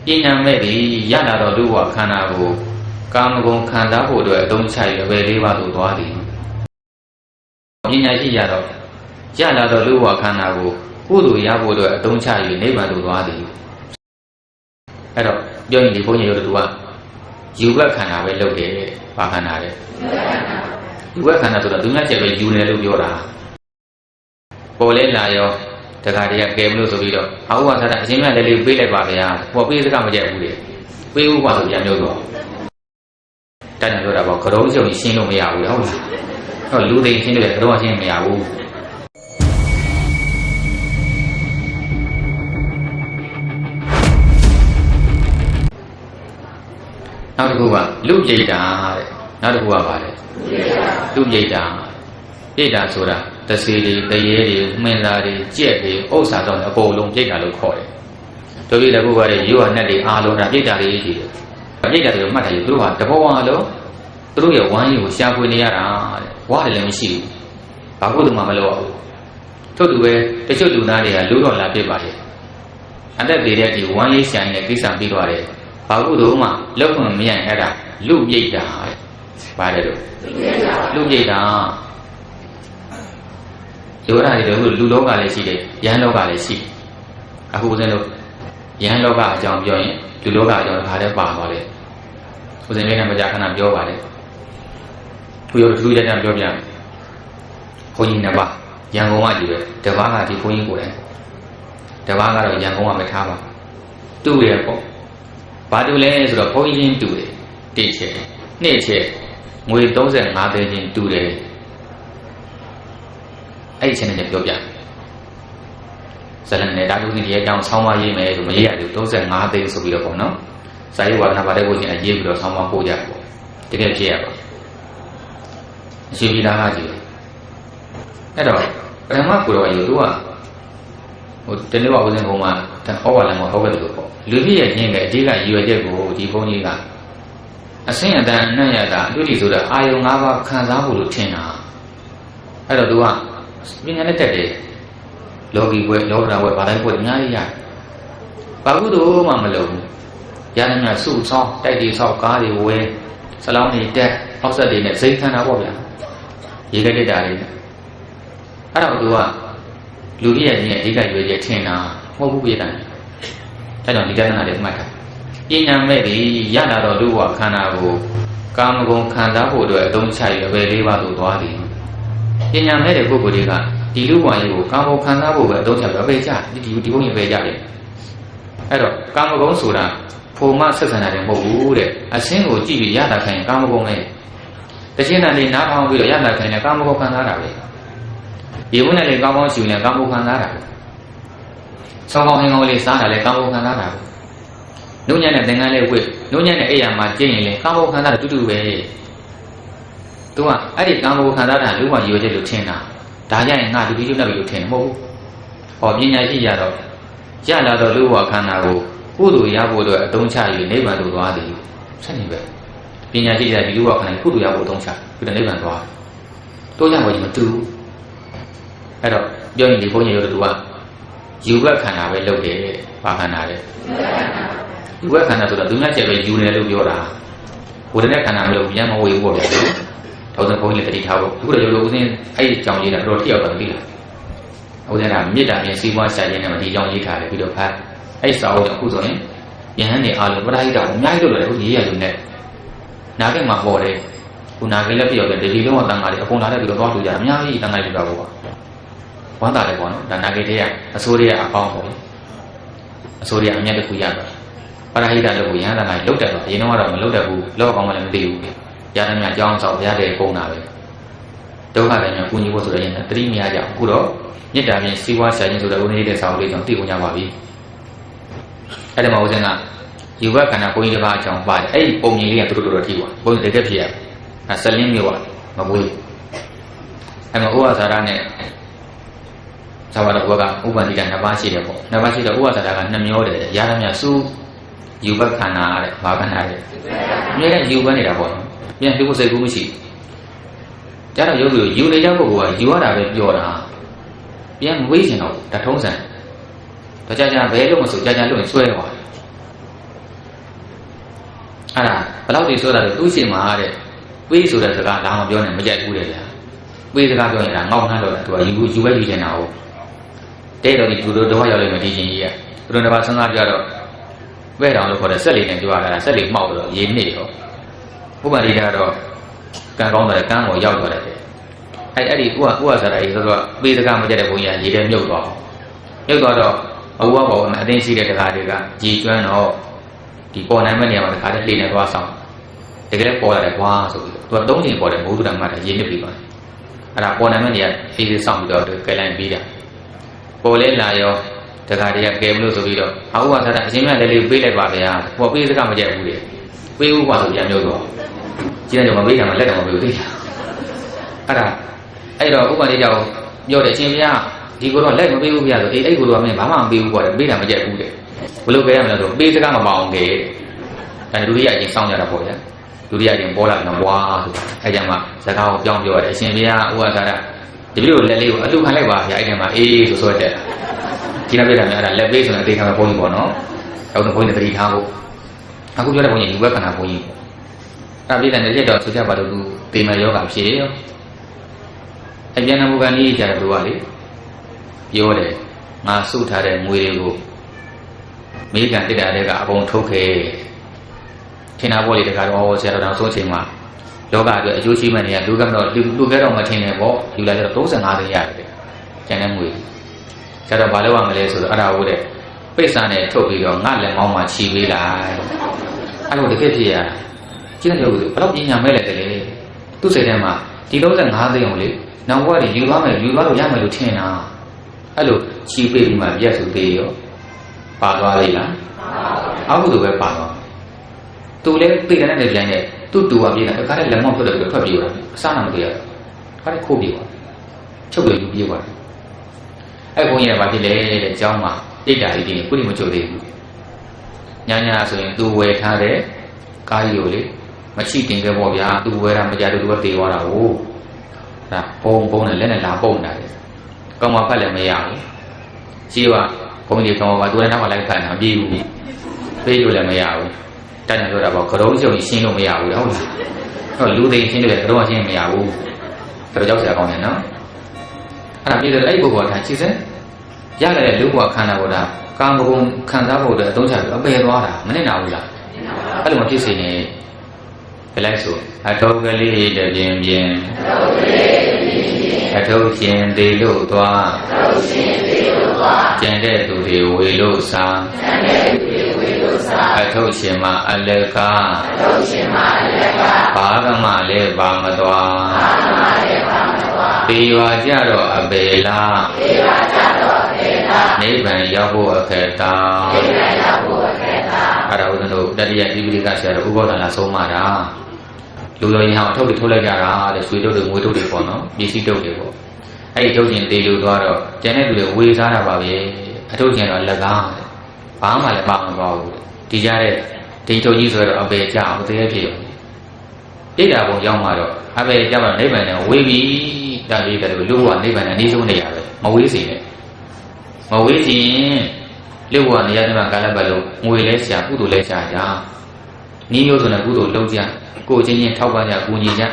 ပညာမဲ့ဒီရလာတော့လူဘဝခန္ဓာကိုကာမဂုဏ်ခံစားဖို့အတွက်အသုံးချရပဲ၄ပါးသို့သွားသည်ပညာရှိရတော့ရလာတော့လူဘဝခန္ဓာကိုကုသိုလ်ရဖို့အတွက်အသုံးချရနိဗ္ဗာန်သို့သွားသည်အဲ့တော့ပြောရင်ဒီဘုန်းကြီးတို့ကယူဘက်ခန္ဓာပဲလုပ်တယ်ဘာခန္ဓာလဲယူဘက်ခန္ဓာဆိုတော့သူများချက်ပဲယူတယ်လို့ပြောတာပေါ်လဲလာရောတခါတည်းကကဲမလို့ဆိုပြီးတော့အာဟုဝါသဒအရှင်မြတ်လည်းလေးပေးလိုက်ပါဗျာဟောပေးစကားမကြိုက်ဘူးလေပေးဥပဆိုပြန်ပြောတော့တတ်တယ်ပြောတာပေါ့ကရုံးချုပ်ရှင်းလို့မရဘူးဟုတ်လားဟောလူသိရှင်းလို့ကရုံးရှင်းမရဘူးနောက်တစ်ခုကလူပြိတ္တာတဲ့နောက်တစ်ခုကပါလေလူပြိတ္တာပြိတ္တာဆိုတာတစီတွေတရေတွေမင်းသားတွေကြက်တွေဥစ္စာတော့အကုန်လုံးပြိတ္တာလို့ခေါ်တယ်တို့ပြီးတကူကလည်းရိုးရနဲ့တွေအားလုံးဒါပြိတ္တာတွေကြီးတယ်ပြိတ္တာတွေမှတ်တယ်သူတို့ဟာတဘောအားလုံးသူတို့ရဲ့ဝမ်းရည်ကိုရှာဖွေနေရတာတဲ့ဝါတယ်လည်းမရှိဘူးဘာလို့သူမှမလုပ်ဘူးထို့တူပဲတချို့လူသားတွေကလူတော်လာပြစ်ပါတယ်အသက်သေးတဲ့ဒီဝမ်းရည်ဆိုင်တဲ့ကိစ္စပြီးသွားတယ်ဘာလို့သူမှလောက်ခွင့်မရအဲ့ဒါလူပြိတ္တာတဲ့ပါတယ်လို့လူပြိတ္တာယောဂတွေလည်းလူလောကလည်းရှိတယ်ယဟန်လောကလည်းရှိအခုဦးဇင်းတို့ယဟန်လောကအကြောင်းပြောရင်လူလောကအကြောင်းခါတည်းပါသွားတယ်ဦးဇင်းလည်းမကြာခဏပြောပါတယ်သူရောသူကြကြပြောပြဘုန်းကြီးနှစ်ပါးရန်ကုန်ကကြီးပဲတစ်ပါးကဒီဘုန်းကြီးကိုယ်တိုင်တစ်ပါးကတော့ရန်ကုန်ကမထားပါတူတယ်ပေါ့ဘာတူလဲဆိုတော့ဘုန်းကြီးချင်းတူတယ်တစ်ချက်နှစ်ချက်ငွေ35သိန်းချင်းတူတယ်အဲ့ဒီအချက်နဲ့ပြောပြဇလန်နဲ့တာလူကြီးရဲ့အကြောင်းဆောင်းပါးရေးမယ်ဆိုမရေးရဘူး35သိန်းဆိုပြီးတော့ပေါ့နော်စာရေးဝါဒနာပါတဲ့ကိုချင်းအရေးပြီးတော့ဆောင်းပါးပို့ကြပေါ့တကယ်ဖြစ်ရပါအရှိပြီးသားကကြီးအဲ့တော့ပထမကိုတော့ယူသူကဟိုတနေ့ကဦးဇင်းဘုံမှာဟောပါလည်းမဟုတ်ခဲ့တယ်လို့ပေါ့လူပြည့်ရဲ့ညင်တဲ့အကြီးကရည်ရွယ်ချက်ကိုဒီဘုန်းကြီးကအဆင့်အတန်းအနံ့ရတာအတွေ့အကြုံဆိုတာအာယုံ၅ပါးခံစားဖို့လို့ထင်တာအဲ့တော့သူကပညာနဲ့တက်တယ်လောကီဘွဲလောကဓာတ်ဘွဲဘာတိုင်းဘွဲအများကြီးရတယ်ဘာကုသိုလ်မှမလုပ်ဘူးရဟန်းများစုဆောင်းတိုက်တီဆောက်ကားတွေဝဲဆလောင်းတွေတက်အောက်ဆက်တွေနဲ့စိတ်ခံတာပေါ့ဗျာရေကတက်တာတွေအဲ့တော့သူကလူပြည့်ရဲ့အဓိကရွေးချက်ထင်တာမဟုတ်ဘူးပြတဲ့အဲ့တော့ဒီတဏှာတွေမှတ်တာပညာမဲ့ဒီရလာတော့လူဘဝခန္ဓာကိုကာမဂုဏ်ခံစားဖို့အတွက်အသုံးချရပဲ၄ပါးသို့သွားသည်ပညာမဲ့တဲ့ပုဂ္ဂိုလ်တွေကဒီလူဘဝကြီးကိုကာမဂုဏ်ခံစားဖို့ပဲအသုံးချရပဲကြဒီဘုန်းကြီးပဲကြတယ်အဲ့တော့ကာမဂုဏ်ဆိုတာဖိုမဆက်ဆံတယ်မဟုတ်ဘူးတဲ့အရှင်းကိုကြည့်ပြီးရတာခိုင်းကာမဂုဏ်နဲ့တခြင်းနဲ့နားထောင်ပြီးတော့ရတာခိုင်းတယ်ကာမဂုဏ်ခံစားတာပဲဒီဘုန်းနဲ့လေကောင်းကောင်းရှူနေကာမဂုဏ်ခံစားတာပဲဆောင်းကောင်းဟင်းကောင်းလေးစားတာလေကာမဂုဏ်ခံစားတာပဲနှုတ်ညံ့တဲ့သင်္ကန်းလေးဝိနှုတ်ညံ့တဲ့အိယာမှာကျင့်ရင်လေကာမဂုဏ်ခံစားတာတူတူပဲသူကအဲ့ဒီကာမဂုဏ်ခံစားတာလူ့ဘဝရွေးချက်လို့ထင်တာဒါကြရင်ငါဒီလိုလုပ်လို့ထင်တယ်မဟုတ်ဘူးဟောပညာရှိရတော့ရလာတော့လူ့ဘဝခန္ဓာကိုကုသိုလ်ရဖို့အတွက်အသုံးချရနိဗ္ဗာန်သို့သွားသည်ဆက်နေပဲပညာရှိရဒီလူ့ဘဝခန္ဓာကုသိုလ်ရဖို့အသုံးချပြီးတော့နိဗ္ဗာန်သွားတော့ကြဖို့ကြီးမတူအဲ့တော့ပြောရင်ဒီဘုန်းကြီးတို့ကယူဘက်ခန္ဓာပဲလုပ်တယ်ဘာခန္ဓာလဲယူဘက်ခန္ဓာဆိုတော့သူများချက်ပဲယူတယ်လို့ပြောတာဝေဒနာခန္ဓာမလို့ပြန်မဝေဘူးပေါ့ဗျာထောက်တဲ့ဘုန်းကြီးလည်းတတိထားဖို့အခုတော့ရိုးရိုးဦးစင်းအဲ့ဒီကြောင်ကြီးတာတော့ထိရောက်တယ်ပြီလားဦးစင်းကမေတ္တာပြင်စီးပွားရှာခြင်းနဲ့ဒီကြောင်ရေးထားတယ်ပြီးတော့ဖတ်အဲ့စာအုပ်ကြောင့်အခုဆိုရင်ယဟန်တွေအားလုံးပဋ္ဌာဟိတအများကြီးလုပ်တယ်အခုရေးရလို့နဲ့နာကိမှာပေါ်တယ်ခုနာကိလည်းပြောတယ်ဒီလုံးဝတန်ခါတွေအကုန်လာတဲ့ပြီးတော့သွားလို့ကြအများကြီးတန်ခါတွေတော့ပေါ့ဝမ်းသာတယ်ပေါ့နော်ဒါနာကိတွေကအစိုးရအပေါင်းပေါ့အစိုးရအမြတ်တစ်ခုရတော့ပဋ္ဌာဟိတလို့ယဟန်တန်ခါလုတ်တယ်တော့အရင်တော့မလုတ်တတ်ဘူးလောက်အောင်မလည်းမသိဘူးရတဲ့မြတ်ကြောင်းဆောင်ရတဲ့ပုံတာပဲဒုက္ခတွေမျိုးကုညီဖို့ဆိုတဲ့ရင်တတိမရကြအခုတော့မေတ္တာပြင်စီးပွားရှာခြင်းဆိုတဲ့ဦးနေတဲ့စာအုပ်လေးကြောင့်သိကုန်ကြပါပြီအဲ့ဒီမှာဦးဇင်းကယူဘခန္ဓာဘုန်းကြီးတစ်ပါးအကြောင်းပါတယ်အဲ့ဒီပုံမြင်လေးကတို့တော်ထိပါဘုန်းကြီးတကယ်ဖြစ်ရအဲဆက်လင်းမျိုးပါမပွေးအဲ့မှာဥပ္ပဇာရနဲ့ဇာဝရဘုကဥပ္ပန္တိကနှစ်ပါးရှိတယ်ပေါ့နှစ်ပါးရှိတော့ဥပ္ပဇာရက2မျိုးတယ်ရဟန်းမြတ်စုယူဘခန္ဓာတဲ့ဘာခန္ဓာလဲအမြဲတမ်းယူဘနေတာပေါ့ပြန်ဒီကိုစိတ်ကူးမရှိကြတော့ယောဂီယူနေကြပုဂ္ဂိုလ်ကယူရတာပဲပြောတာပြန်မဝေးချင်တော့တထုံးစံတော့ကြာဘဲလို့မဆိုကြာလို့ဆွဲသွား အဲ့ဒါဘယ်လောက်ဒီဆိုတာလဲသူ့ရှိမှာတဲ့ပေးဆိုတဲ့စကားလာမပြောနဲ့မကြိုက်ဘူးလေဗျာပေးစကားပြောရင်ဒါငေါက်နှမ်းတော့တယ်သူကယူပဲယူနေတာဟုတ်တဲ့တော့ဒီသူတို့တော့ရောက်လိမ့်မယ်ဒီချင်းကြီးကသူတို့တစ်ပါးစဉ်းစားပြတော့ပဲတောင်လို့ခေါ်တဲ့ဆက်လေးနဲ့ပြောရတာဆက်လေးမှောက်တော့ရေနစ်တော့ဥပမာဒီကတော့ကံကောင်းတယ်ကံကိုရောက်သွားတယ်အဲ့ဒီဥပစာရာကြီးဆိုတော့ပေးစကားမကြတဲ့ဘုံကြီးရေထဲမြုပ်သွားမြုပ်သွားတော့အဝဘောအသိရှိတဲ့တရားတွေကကြည်ကျွမ်းတော့ဒီပေါ်နိုင်မဲ့နေရာမှာတခါတည်းလှေနဲ့သွားဆောင်တကယ်လည်းပေါ်လာတယ်ကွာဆိုပြီးသူက၃ချိန်ပေါ်တယ်မိုးသူတမ်းမှတ်တယ်ရင်းနစ်ပြီးသွားတယ်အဲ့ဒါပေါ်နိုင်မဲ့နေရာအေးဆောင်ပြီးတော့ကဲလိုက်ပြီးတာပေါ်လဲလာရောတခါတည်းကဲမလို့ဆိုပြီးတော့အဝစာရာအရှင်မြတ်လည်းလေးပေးလိုက်ပါဗျာဟောပေးစကားမကြဘူးလေပေးဦးကွာဆိုပြန်ပြောတော့ကျင်းတယ်မပေးတာမှလက်တော်မပေးဘူးသိလားအဲ့တော့ဥပမာလေးကြောင့်ပြောတယ်ရှင်ဗျာဒီကိုတော့လက်မပေးဘူးဗျာဆိုအဲ့ကိုတော့မင်းဘာမှမပေးဘူးကွာပေးတာမကြက်ဘူးတဲ့ဘယ်လိုပေးရမလဲဆိုပေးစကားမပေါအောင်ခဲ့တဲ့ဒုတိယအရင်စောင့်ကြတာပေါ့ဗျာဒုတိယအရင်ပေါ်လာတော့ဝါဆိုအဲ့ကြမှာစကားကိုပြောင်းပြောရတယ်အရှင်ဗျာဥပစာရဒီလိုလက်လေးကိုအလှခံလိုက်ပါဗျာအဲ့ဒီမှာအေးဆိုဆိုတက်ကျင်းပြတာများအဲ့ဒါလက်ပေးဆိုရင်အသေးခံဘုန်းကြီးပေါ့နော်နောက်တော့ဘုန်းကြီးတတိထားဖို့အခုပြောတဲ့ဘုန်းကြီးလူဘက်ခန္ဓာဘုန်းကြီးအဲ့ဒီတည်းနဲ့ရက်တော့ဆိုကြပါတော့သူတေမယောဂဖြစ်ရောအပြန်နမကန်ကြီးကြတယ်သူကလေပြောတယ်ငါစုထားတဲ့ငွေတွေကိုမိကန်တက်တာတွေကအကုန်ထုတ်ခဲ့ထင်တာပေါ့လေတခါတော့ဆရာတော်တောင်ဆုံးချိန်မှာလောကအတွက်အကျိုးရှိမှနေရလူကတော့လူခဲတော့မထင်နဲ့ပေါ့ယူလိုက်တော့35သိန်းရတယ်ကျန်တဲ့ငွေဆရာတော်ဘာလုပ်ရမလဲဆိုတော့အဲ့ဒါဟုတ်တဲ့ပိတ်စာနဲ့ထုတ်ပြီးတော့ငါလက်မောင်းမှာခြီးပေးလိုက်အဲ့လိုတကယ်ဖြစ်ရကျင်းတယ်လို့ဘယ်တော့ပညာမဲ့လဲတည်းသူ့စိတ်ထဲမှာဒီ35သိန်းကိုလေနောက်ဘဝတွေယူသွားမယ်ယူသွားလို့ရမယ်လို့ထင်တာအဲ့လိုခြီးပေးပြီးမှရက်စုသေးရောပါသွားလိမ့်လားအောက်ကူပဲပါသွားသူလည်းသိတဲ့နဲ့ပြန်ရဲ့သူ့တူပါပြေးတာအခါတည်းလက်မောင်းထွက်တယ်ပြီးထွက်ပြေးသွားတယ်အစားနာမတွေ့ရဘူးခါတည်းခိုးပြေးသွားချုပ်လို့ယူပြေးသွားတယ်အဲ့ဘုန်းကြီးကဘာဖြစ်လဲတဲ့အကြောင်းမှာတိတ်တာကြီးတင်ခုထိမချုပ်သေးဘူးညာဆိုရင်သူဝယ်ထားတဲ့ကားကြီးကိုလေမရှိတင်ခဲ့ပေါ့ဗျာသူဝယ်တာမကြတူတူပဲတေးသွားတာဟုတ်ဒါပုံနဲ့လက်နဲ့လာပုံတာလေကောင်းမှဖတ်လည်းမရဘူးရှိကဘုန်းကြီးကောင်းပါသူလည်းနောက်မှလိုက်ဖတ်တာမပြေဘူးပေးလို့လည်းမရဘူးတန်းပြောတာပေါ့ကရုံးချုပ်ရှင်းလို့မရဘူးဟုတ်လားဟောလူသိရှင်းလို့လည်းကရုံးရှင်းမရဘူးဒါတော့ကြောက်စရာကောင်းတယ်နော်အဲ့ဒါပြည်တယ်အဲ့ပုဂ္ဂိုလ်ကထားချစ်စဲရလာတဲ့လူ့ဘဝခန္ဓာကိုယ်ကကာမဂုဏ်ခံစားဖို့အတွက်အသုံးချပြီးအပယ်သွားတာမနဲ့နာဘူးလားအဲ့လိုမဖြစ်စေနဲ့ပြလိုက်ဆိုအထုပ်ကလေးတပြင်းပြင်းအထုပ်ရှင်သေးလို့သွားကျန်တဲ့သူတွေဝေလို့စားအထုပ်ရှင်မှာအလကားဘာကမှလည်းပါမသွားပေရွာကြတော့အပေလားနိဗ္ဗာန်ရောက်ဖို့အခက်တာအဲ့ဒါဦးဇင်းတို့တတိယဣပိဓိကဆရာတော်ဥပ္ပောဒနာဆုံးမတာလူတော်ရင်ဟောထုတ်ပြီးထုတ်လိုက်ကြတာတဲ့ဆွေတုပ်တွေငွေတုပ်တွေပေါ့နော်ပစ္စည်းတုပ်တွေပေါ့အဲ့ဒီထုတ်ခြင်းတေလူသွားတော့ကျန်တဲ့သူတွေဝေစားတာပါပဲအထုတ်ခြင်းတော့လက်ကားဘာမှလည်းပါမသွားဘူးဒီကြတဲ့ဒိဋ္ဌုကြီးဆိုတော့အပေကြအောင်သေးဖြစ်တိတ်တာပုံရောက်မှာတော့အပေကြမှာနိဗ္ဗာန်နဲ့ဝေးပြီတာလေးတဲ့လူဘဝနိဗ္ဗာန်နဲ့အနည်းဆုံးနေရပဲမဝေးစေနဲ့မဝေးခြင်းလူဘဝနေရာမှာကာလပတ်လို့ငွေလဲရှာကုသိုလ်လဲရှာကြနီးမျိုးဆိုတဲ့ကုသိုလ်လုံးကြကိုချင်းချင်းထောက်ပံ့ကြကူညီကြ